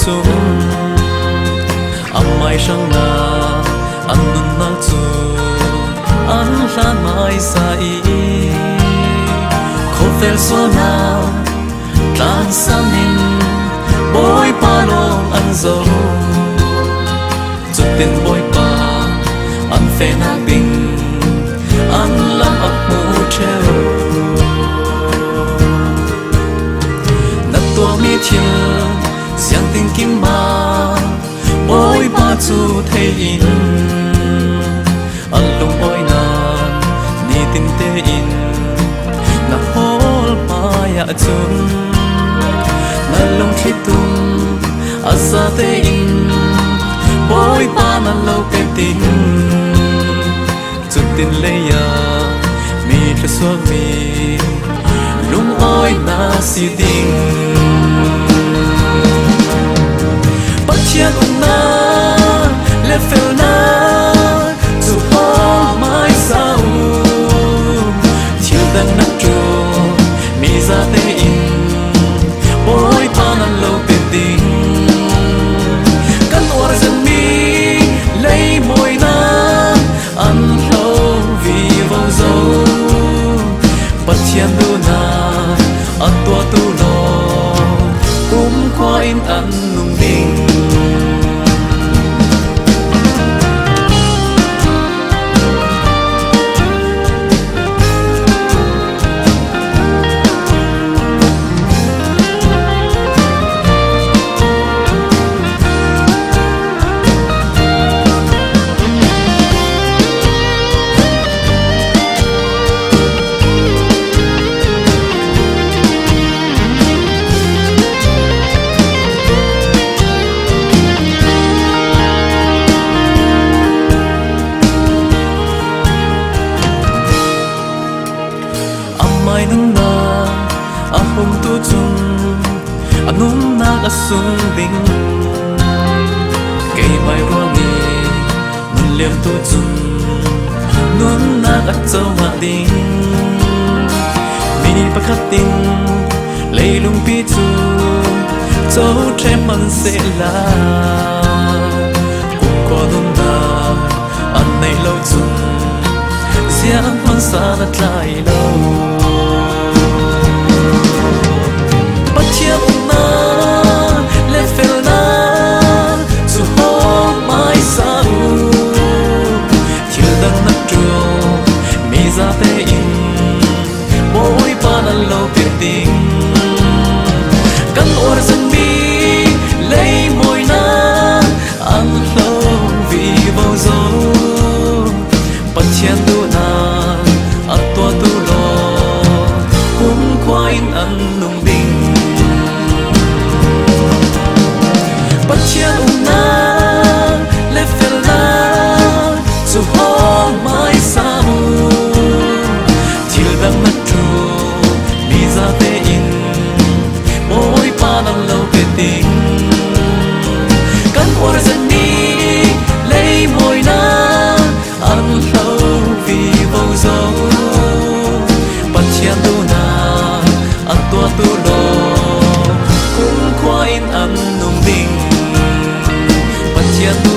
chung mai sang na an nun na chu an hlan mai sai khô fel so na tlan sang in boy pa long an zo chút tin boy pa an fe na bing an lam ap mu treo na tua mi thiên xiang tin kim ma boy pa chu thei in an lung oi na ni tin te in na hol pa ya chun na lung thi tum asa te in boy pa na lo pe tin chút tin le ya mi thla so mi lung oi na si ding bắt chiang na le fel na zu ho mai sao chiều đang nắng trưa mi ra te in boy pa na lo pe tin kan or zan mi lấy môi na ăn lâu vì vô dấu bắt chiang du na ăn tua tu lo cũng khoa in ăn nung đinh mai nung na a hom tu chung anum na a sung ding kei mai ro ni mun lem tu chung nun na a chau ma ding mi pakhat tin leilung pi chu chau them man se la kum ko dum na an nei lo chung siang man sa na tlai lo kan or zan mi lấy môi na ăn lâu vì vô dấu bắt chiang du na ăn tua tu lo cũng khoa in ăn nung đinh bắt chiang na le fel na zu ho mai sa mu chiều đang mất true mi ra te in boy pa nang lo pe ting kan or zan ni lấy môi na ăn lâu vì vô dấu bắt chiang du na ăn tua tu lo cũng khoa in ăn nung đinh bắt chiang